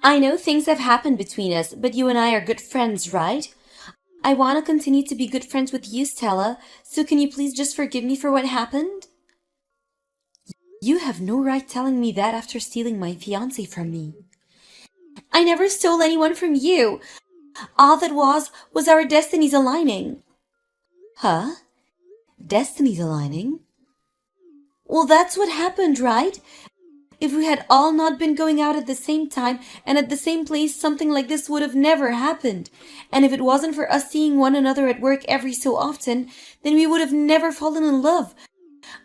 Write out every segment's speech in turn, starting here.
I know things have happened between us, but you and I are good friends, right? I want to continue to be good friends with you, Stella, so can you please just forgive me for what happened? You have no right telling me that after stealing my fiancé from me. I never stole anyone from you. All that was our destinies aligning. Huh? Destinies aligning? Well, that's what happened, right? If we had all not been going out at the same time and at the same place, something like this would have never happened. And if it wasn't for us seeing one another at work every so often, then we would have never fallen in love.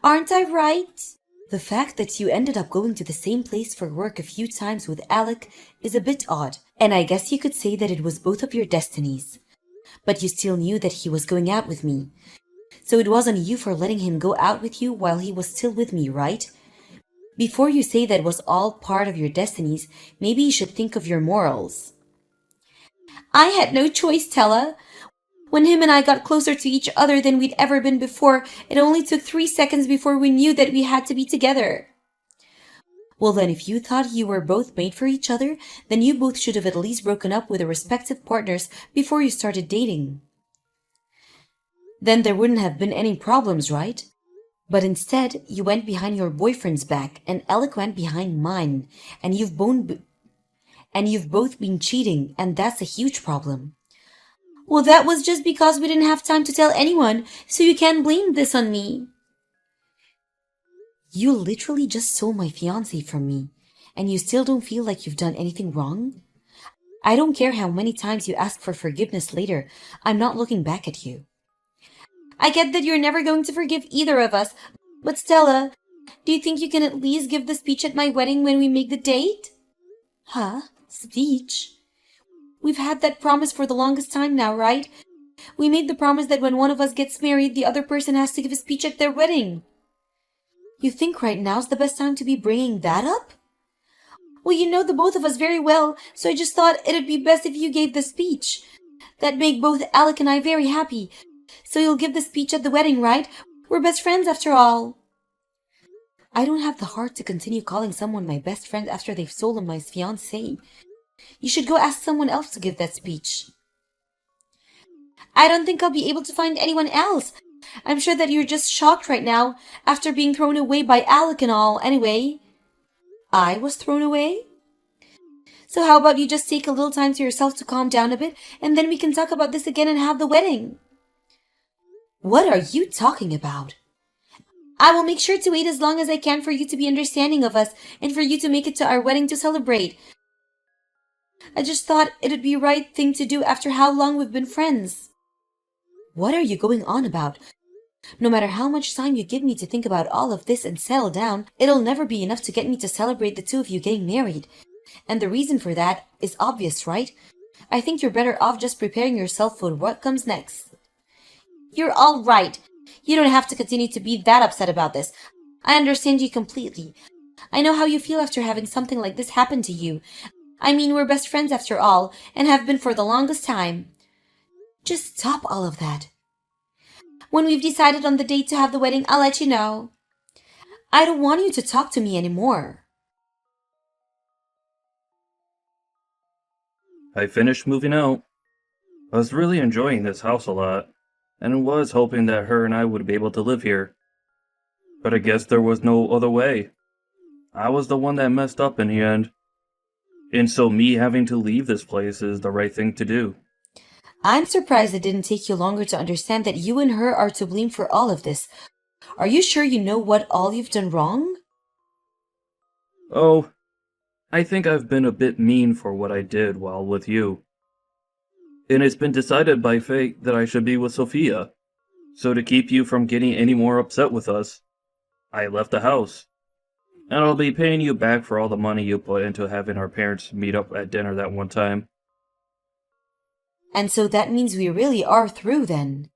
Aren't I right? The fact that you ended up going to the same place for work a few times with Alec is a bit odd, and I guess you could say that it was both of your destinies. But you still knew that he was going out with me. So it was on you for letting him go out with you while he was still with me, right? Before you say that was all part of your destinies, maybe you should think of your morals. I had no choice, Tella. When him and I got closer to each other than we'd ever been before, it only took 3 seconds before we knew that we had to be together. Well then, if you thought you were both made for each other, then you both should have at least broken up with their respective partners before you started dating. Then there wouldn't have been any problems, right? But instead, you went behind your boyfriend's back, and Alec went behind mine, and you've both been cheating, and that's a huge problem. Well, that was just because we didn't have time to tell anyone, so you can't blame this on me. You literally just stole my fiancé from me, and you still don't feel like you've done anything wrong? I don't care how many times you ask for forgiveness later, I'm not looking back at you. I get that you're never going to forgive either of us, but Stella, do you think you can at least give the speech at my wedding when we make the date? Huh? Speech? We've had that promise for the longest time now, right? We made the promise that when one of us gets married, the other person has to give a speech at their wedding. You think right now's the best time to be bringing that up? Well, you know the both of us very well, so I just thought it'd be best if you gave the speech. That'd make both Alec and I very happy. So you'll give the speech at the wedding, right? We're best friends after all. I don't have the heart to continue calling someone my best friend after they've stolen my fiancé. You should go ask someone else to give that speech. I don't think I'll be able to find anyone else. I'm sure that you're just shocked right now, after being thrown away by Alec and all, anyway. I was thrown away? So how about you just take a little time to yourself to calm down a bit, and then we can talk about this again and have the wedding. What are you talking about? I will make sure to wait as long as I can for you to be understanding of us and for you to make it to our wedding to celebrate. I just thought it'd be the right thing to do after how long we've been friends. What are you going on about? No matter how much time you give me to think about all of this and settle down, it'll never be enough to get me to celebrate the two of you getting married. And the reason for that is obvious, right? I think you're better off just preparing yourself for what comes next. You're all right. You don't have to continue to be that upset about this. I understand you completely. I know how you feel after having something like this happen to you. I mean, we're best friends after all, and have been for the longest time. Just stop all of that. When we've decided on the date to have the wedding, I'll let you know. I don't want you to talk to me anymore. I finished moving out. I was really enjoying this house a lot, and was hoping that her and I would be able to live here. But I guess there was no other way. I was the one that messed up in the end. And so me having to leave this place is the right thing to do. I'm surprised it didn't take you longer to understand that you and her are to blame for all of this. Are you sure you know what all you've done wrong? Oh, I think I've been a bit mean for what I did while with you. And it's been decided by fate that I should be with Sophia. So to keep you from getting any more upset with us, I left the house. And I'll be paying you back for all the money you put into having our parents meet up at dinner that one time. And so that means we really are through then.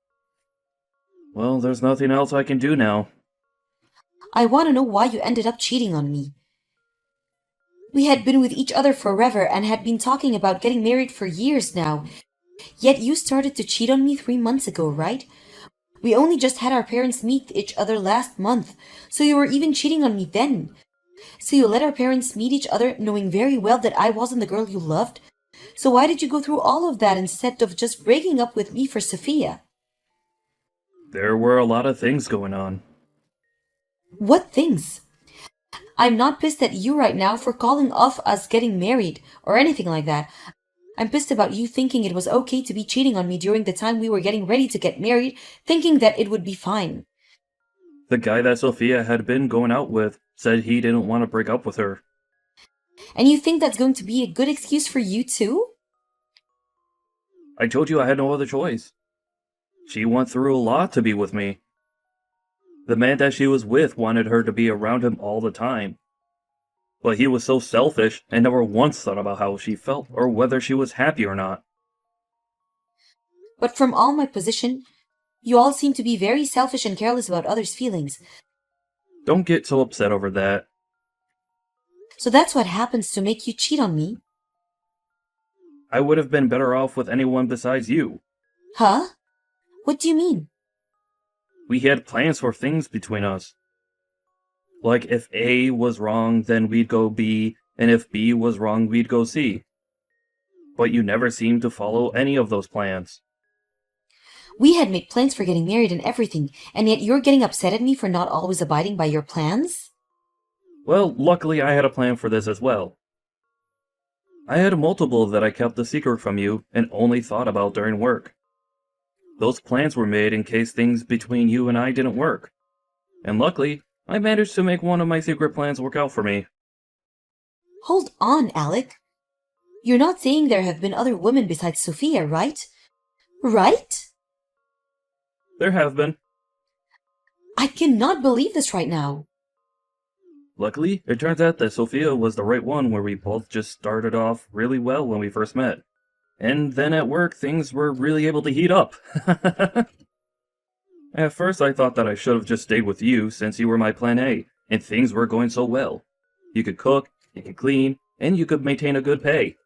Well, there's nothing else I can do now. I want to know why you ended up cheating on me. We had been with each other forever and had been talking about getting married for years now. Yet you started to cheat on me 3 months ago, right? We only just had our parents meet each other last month, so you were even cheating on me then. So you let our parents meet each other knowing very well that I wasn't the girl you loved? So why did you go through all of that instead of just breaking up with me for Sophia? There were a lot of things going on. What things? I'm not pissed at you right now for calling off us getting married or anything like that. I'm pissed about you thinking it was okay to be cheating on me during the time we were getting ready to get married, thinking that it would be fine. The guy that Sophia had been going out with said he didn't want to break up with her. And you think that's going to be a good excuse for you too? I told you I had no other choice. She went through a lot to be with me. The man that she was with wanted her to be around him all the time. But he was so selfish and never once thought about how she felt or whether she was happy or not. But from all my position, you all seem to be very selfish and careless about others' feelings. Don't get so upset over that. So that's what happens to make you cheat on me? I would have been better off with anyone besides you. Huh? What do you mean? We had plans for things between us. Like if A was wrong, then we'd go B, and if B was wrong, we'd go C. But you never seemed to follow any of those plans. We had made plans for getting married and everything, and yet you're getting upset at me for not always abiding by your plans? Well, luckily I had a plan for this as well. I had multiple that I kept a secret from you and only thought about during work. Those plans were made in case things between you and I didn't work. And luckily, I managed to make one of my secret plans work out for me. Hold on, Alec. You're not saying there have been other women besides Sophia, right? Right? There have been. I cannot believe this right now. Luckily, it turns out that Sophia was the right one where we both just started off really well when we first met. And then at work, things were really able to heat up. At first, I thought that I should have just stayed with you since you were my plan A, and things were going so well. You could cook, you could clean, and you could maintain a good pay.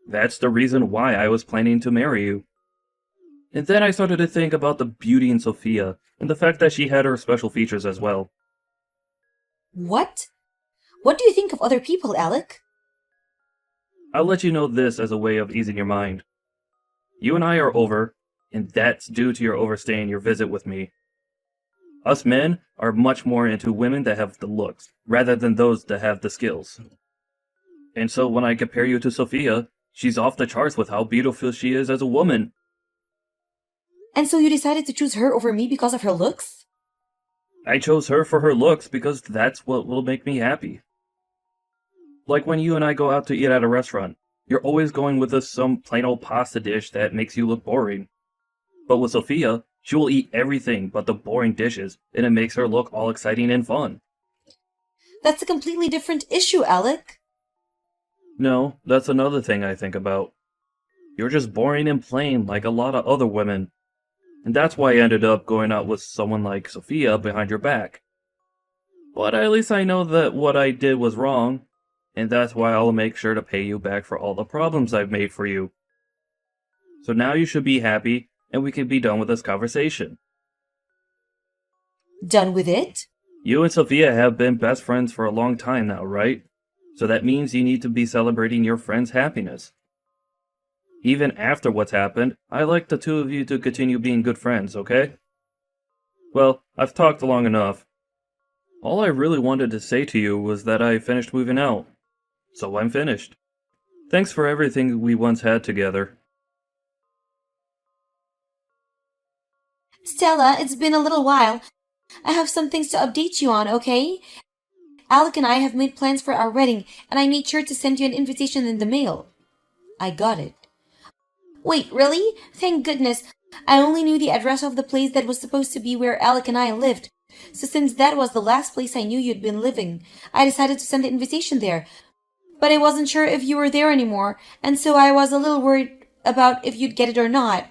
That's the reason why I was planning to marry you. And then I started to think about the beauty in Sophia, and the fact that she had her special features as well. What? What do you think of other people, Alec? I'll let you know this as a way of easing your mind. You and I are over, and that's due to your overstaying your visit with me. Us men are much more into women that have the looks, rather than those that have the skills. And so when I compare you to Sophia, she's off the charts with how beautiful she is as a woman. And so you decided to choose her over me because of her looks? I chose her for her looks because that's what will make me happy. Like when you and I go out to eat at a restaurant, you're always going with us some plain old pasta dish that makes you look boring. But with Sophia, she will eat everything but the boring dishes, and it makes her look all exciting and fun. That's a completely different issue, Alec. No, that's another thing I think about. You're just boring and plain like a lot of other women. And that's why I ended up going out with someone like Sophia behind your back. But at least I know that what I did was wrong, and that's why I'll make sure to pay you back for all the problems I've made for you. So now you should be happy, and we can be done with this conversation. Done with it? You and Sophia have been best friends for a long time now, right? So that means you need to be celebrating your friend's happiness. Even after what's happened, I like the two of you to continue being good friends, okay? Well, I've talked long enough. All I really wanted to say to you was that I finished moving out. So I'm finished. Thanks for everything we once had together. Stella, it's been a little while. I have some things to update you on, okay? Alec and I have made plans for our wedding, and I made sure to send you an invitation in the mail. I got it. Wait, really? Thank goodness. I only knew the address of the place that was supposed to be where Alec and I lived. So since that was the last place I knew you'd been living, I decided to send the invitation there. But I wasn't sure if you were there anymore, and so I was a little worried about if you'd get it or not.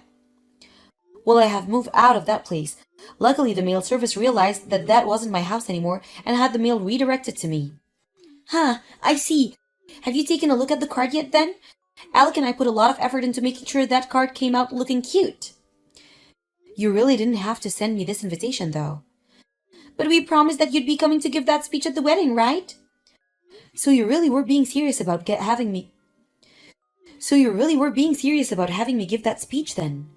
Well, I have moved out of that place. Luckily, the mail service realized that that wasn't my house anymore and had the mail redirected to me. Huh, I see. Have you taken a look at the card yet then? Alec and I put a lot of effort into making sure that card came out looking cute. You really didn't have to send me this invitation, though. But we promised that you'd be coming to give that speech at the wedding, right? So you really were being serious about having me. So you really were being serious about having me give that speech then?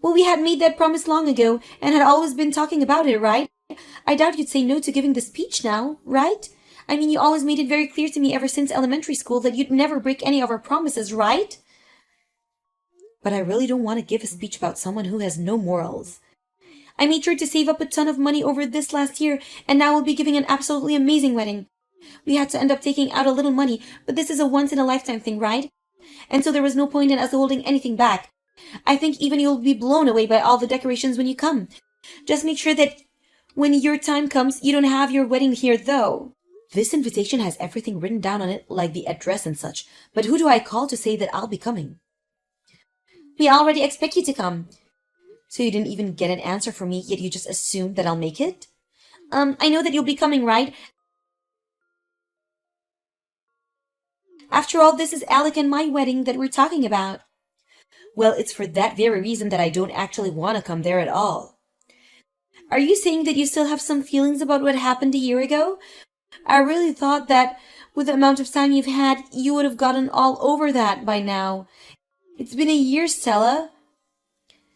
Well, we had made that promise long ago and had always been talking about it, right? I doubt you'd say no to giving the speech now, right? I mean, you always made it very clear to me ever since elementary school that you'd never break any of our promises, right? But I really don't want to give a speech about someone who has no morals. I made sure to save up a ton of money over this last year, and now we'll be giving an absolutely amazing wedding. We had to end up taking out a little money, but this is a once-in-a-lifetime thing, right? And so there was no point in us holding anything back. I think even you'll be blown away by all the decorations when you come. Just make sure that when your time comes, you don't have your wedding here, though. This invitation has everything written down on it, like the address and such, but who do I call to say that I'll be coming? We already expect you to come. So you didn't even get an answer from me, yet you just assumed that I'll make it? I know that you'll be coming, right? After all, this is Alec and my wedding that we're talking about. Well, it's for that very reason that I don't actually want to come there at all. Are you saying that you still have some feelings about what happened a year ago? I really thought that with the amount of time you've had, you would have gotten all over that by now. It's been a year, Stella.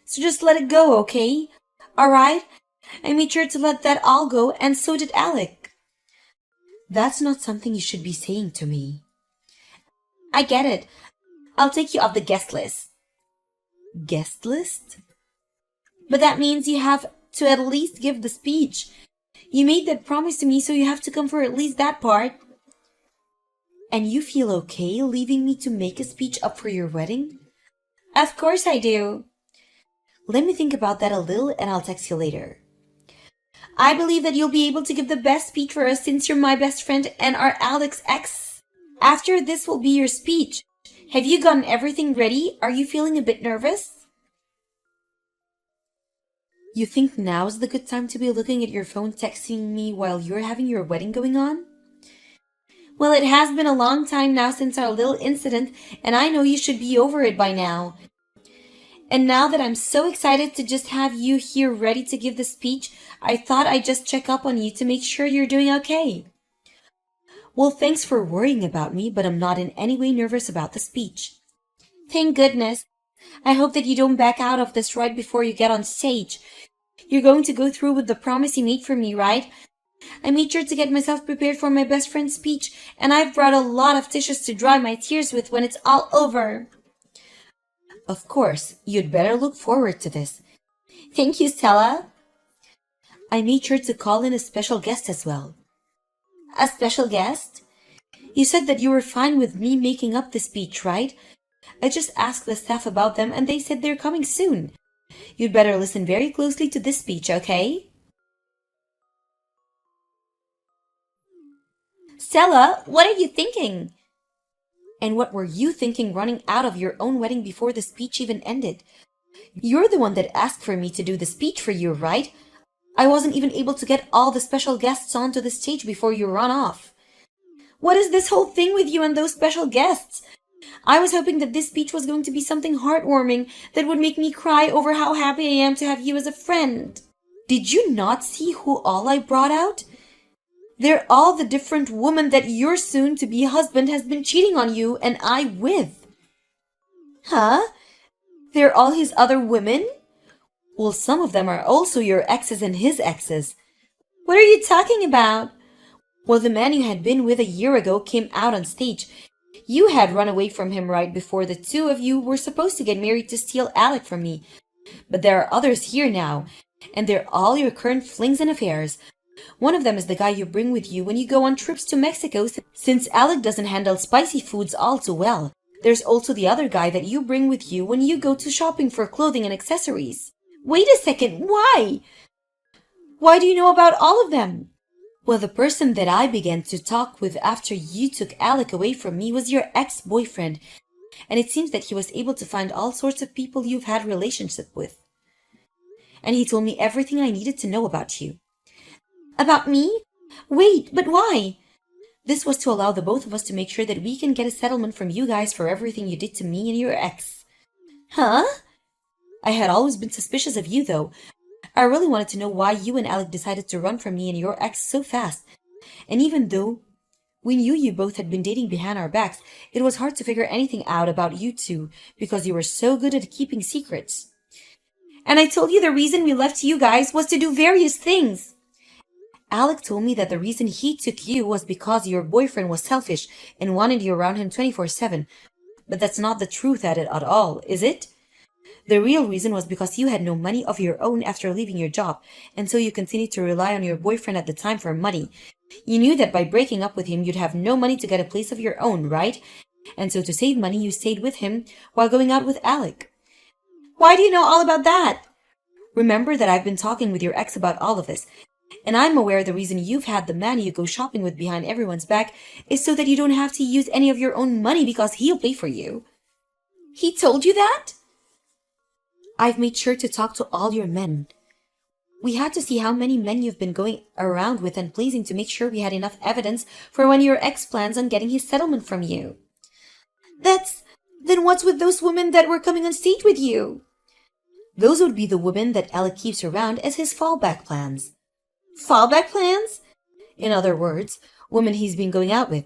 So just let it go, okay? Alright? I made sure to let that all go, and so did Alec. That's not something you should be saying to me. I get it. I'll take you off the guest list. Guest list? But that means you have to at least give the speech. You made that promise to me, so you have to come for at least that part. And you feel okay leaving me to make a speech up for your wedding? Of course I do. Let me think about that a little and I'll text you later. I believe that you'll be able to give the best speech for us since you're my best friend and are Alec's ex. After this will be your speech. Have you gotten everything ready? Are you feeling a bit nervous? You think now's the good time to be looking at your phone texting me while you're having your wedding going on? Well, it has been a long time now since our little incident, and I know you should be over it by now. And now that I'm so excited to just have you here ready to give the speech, I thought I'd just check up on you to make sure you're doing okay. Well, thanks for worrying about me, but I'm not in any way nervous about the speech. Thank goodness. I hope that you don't back out of this right before you get on stage. You're going to go through with the promise you made for me, right? I made sure to get myself prepared for my best friend's speech, and I've brought a lot of tissues to dry my tears with when it's all over. Of course, you'd better look forward to this. Thank you, Stella. I made sure to call in a special guest as well. A special guest? You said that you were fine with me making up the speech, right? I just asked the staff about them and they said they're coming soon. You'd better listen very closely to this speech, okay? Stella, what are you thinking? And what were you thinking running out of your own wedding before the speech even ended? You're the one that asked for me to do the speech for you, right? I wasn't even able to get all the special guests onto the stage before you run off. What is this whole thing with you and those special guests? I was hoping that this speech was going to be something heartwarming that would make me cry over how happy I am to have you as a friend. Did you not see who all I brought out? They're all the different women that your soon-to-be husband has been cheating on you and I with. Huh? They're all his other women? Well, some of them are also your exes and his exes. What are you talking about? Well, the man you had been with a year ago came out on stage. You had run away from him right before the two of you were supposed to get married to steal Alec from me. But there are others here now, and they're all your current flings and affairs. One of them is the guy you bring with you when you go on trips to Mexico, since Alec doesn't handle spicy foods all too well. There's also the other guy that you bring with you when you go to shopping for clothing and accessories. Wait a second, why? Why do you know about all of them? Well, the person that I began to talk with after you took Alec away from me was your ex-boyfriend, and it seems that he was able to find all sorts of people you've had relationship with. And he told me everything I needed to know about you. About me? Wait, but why? This was to allow the both of us to make sure that we can get a settlement from you guys for everything you did to me and your ex. Huh? I had always been suspicious of you, though. I really wanted to know why you and Alec decided to run from me and your ex so fast. And even though We knew you both had been dating behind our backs. It was hard to figure anything out about you two because you were so good at keeping secrets. And I told you the reason we left you guys was to do various things. Alec told me that the reason he took you was because your boyfriend was selfish and wanted you around him 24/7. But that's not the truth at it at all, is it? The real reason was because you had no money of your own after leaving your job, and so you continued to rely on your boyfriend at the time for money. You knew that by breaking up with him, you'd have no money to get a place of your own, right? And so to save money, you stayed with him while going out with Alec. Why do you know all about that? Remember that I've been talking with your ex about all of this, and I'm aware the reason you've had the man you go shopping with behind everyone's back is so that you don't have to use any of your own money because he'll pay for you. He told you that? I've made sure to talk to all your men. We had to see how many men you've been going around with and pleasing to make sure we had enough evidence for when your ex plans on getting his settlement from you. Then what's with those women that were coming on stage with you? Those would be the women that Alec keeps around as his fallback plans. Fallback plans? In other words, women he's been going out with.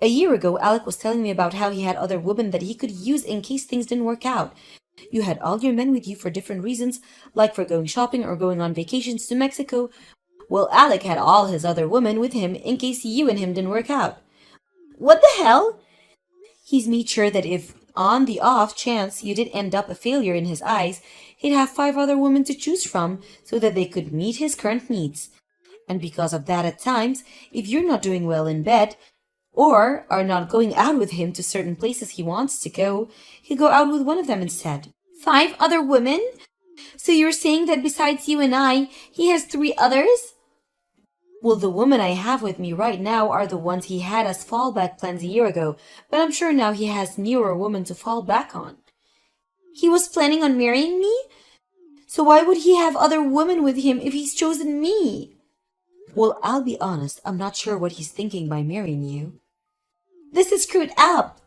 A year ago, Alec was telling me about how he had other women that he could use in case things didn't work out. You had all your men with you for different reasons, like for going shopping or going on vacations to Mexico. Well, Alec had all his other women with him in case you and him didn't work out. What the hell? He's made sure that if, on the off chance you did end up a failure in his eyes, he'd have 5 other women to choose from so that they could meet his current needs. And because of that, at times, if you're not doing well in bed, or are not going out with him to certain places he wants to go, he'll go out with one of them instead. 5 other women? So you're saying that besides you and I, he has 3 others? Well, the women I have with me right now are the ones he had as fallback plans a year ago, but I'm sure now he has newer women to fall back on. He was planning on marrying me? So why would he have other women with him if he's chosen me? Well, I'll be honest, I'm not sure what he's thinking by marrying you. This is screwed up.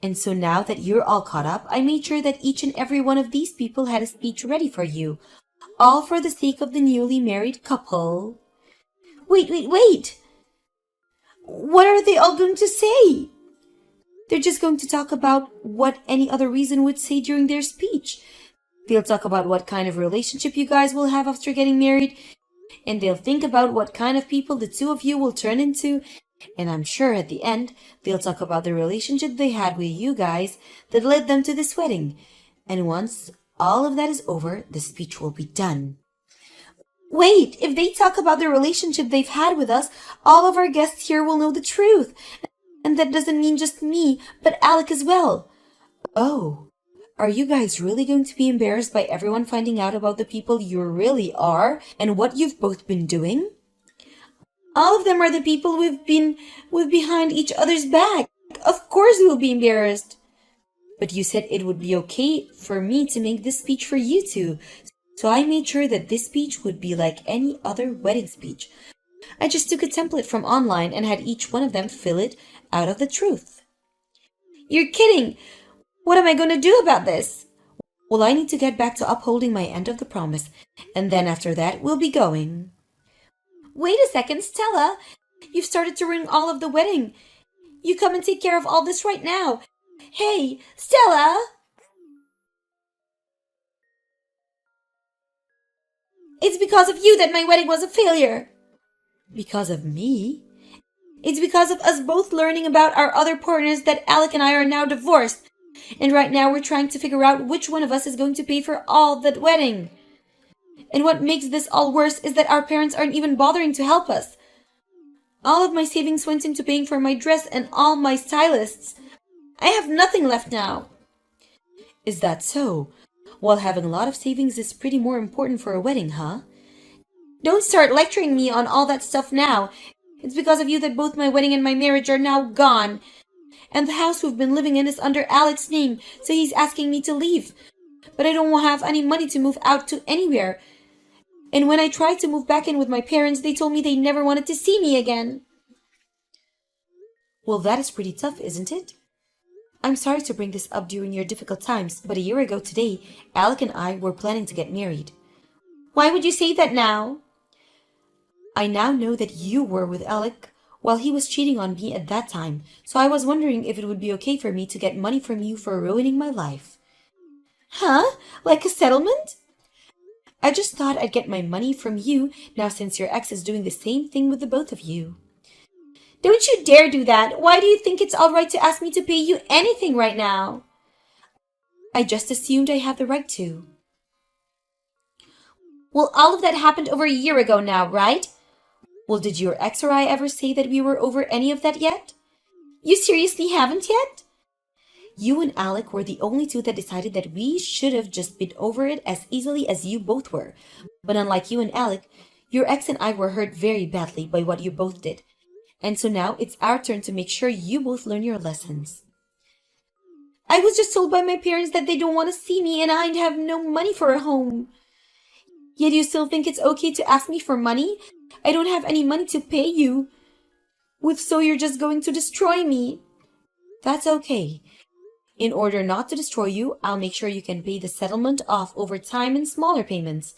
And so now that you're all caught up, I made sure that each and every one of these people had a speech ready for you, all for the sake of the newly married couple. Wait! What are they all going to say? They're just going to talk about what any other reason would say during their speech. They'll talk about what kind of relationship you guys will have after getting married, and they'll think about what kind of people the two of you will turn into. And I'm sure at the end, they'll talk about the relationship they had with you guys that led them to this wedding. And once all of that is over, the speech will be done. Wait, if they talk about the relationship they've had with us, all of our guests here will know the truth. And that doesn't mean just me, but Alec as well. Oh, are you guys really going to be embarrassed by everyone finding out about the people you really are and what you've both been doing? All of them are the people we've been with behind each other's back. Of course we'll be embarrassed. But you said it would be okay for me to make this speech for you two. So I made sure that this speech would be like any other wedding speech. I just took a template from online and had each one of them fill it out of the truth. You're kidding! What am I going to do about this? Well, I need to get back to upholding my end of the promise, and then after that, we'll be going. Wait a second, Stella! You've started to ruin all of the wedding. You come and take care of all this right now. Hey, Stella! It's because of you that my wedding was a failure. Because of me? It's because of us both learning about our other partners that Alec and I are now divorced. And right now we're trying to figure out which one of us is going to pay for all that wedding. And what makes this all worse is that our parents aren't even bothering to help us. All of my savings went into paying for my dress and all my stylists. I have nothing left now. Is that so? Well, having a lot of savings is pretty more important for a wedding, huh? Don't start lecturing me on all that stuff now. It's because of you that both my wedding and my marriage are now gone. And the house we've been living in is under Alec's name, so he's asking me to leave. But I don't have any money to move out to anywhere. And when I tried to move back in with my parents, they told me they never wanted to see me again. Well, that is pretty tough, isn't it? I'm sorry to bring this up during your difficult times, but a year ago today, Alec and I were planning to get married. Why would you say that now? I now know that you were with Alec Well, he was cheating on me at that time, so I was wondering if it would be okay for me to get money from you for ruining my life. Huh? Like a settlement? I just thought I'd get my money from you now since your ex is doing the same thing with the both of you. Don't you dare do that! Why do you think it's all right to ask me to pay you anything right now? I just assumed I have the right to. Well, all of that happened over a year ago now, right? Well, did your ex or I ever say that we were over any of that yet? You seriously haven't yet? You and Alec were the only two that decided that we should have just been over it as easily as you both were. But unlike you and Alec, your ex and I were hurt very badly by what you both did. And so now it's our turn to make sure you both learn your lessons. I was just told by my parents that they don't want to see me and I'd have no money for a home. Yet you still think it's okay to ask me for money? I don't have any money to pay you with, so you're just going to destroy me. That's okay. In order not to destroy you, I'll make sure you can pay the settlement off over time in smaller payments.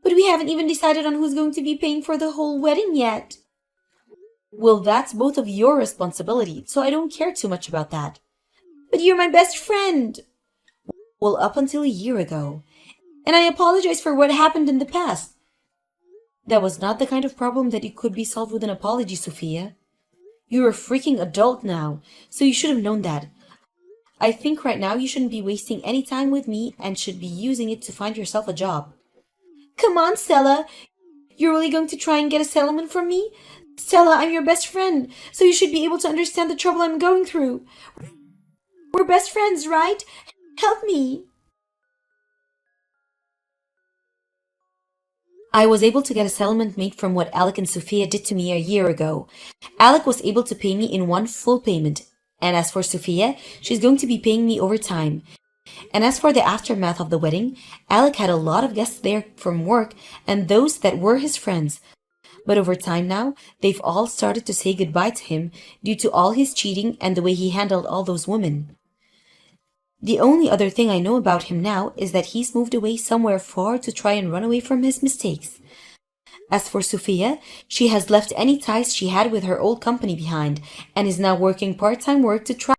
But we haven't even decided on who's going to be paying for the whole wedding yet. Well, that's both of your responsibility, so I don't care too much about that. But you're my best friend. Well, up until a year ago. And I apologize for what happened in the past. That was not the kind of problem that it could be solved with an apology, Sophia. You're a freaking adult now, so you should have known that. I think right now you shouldn't be wasting any time with me and should be using it to find yourself a job. Come on, Stella. You're really going to try and get a settlement from me? Stella, I'm your best friend, so you should be able to understand the trouble I'm going through. We're best friends, right? Help me. I was able to get a settlement made from what Alec and Sophia did to me a year ago. Alec was able to pay me in one full payment. And as for Sophia, she's going to be paying me over time. And as for the aftermath of the wedding, Alec had a lot of guests there from work and those that were his friends. But over time now, they've all started to say goodbye to him due to all his cheating and the way he handled all those women. The only other thing I know about him now is that he's moved away somewhere far to try and run away from his mistakes. As for Sophia, she has left any ties she had with her old company behind and is now working part-time work to try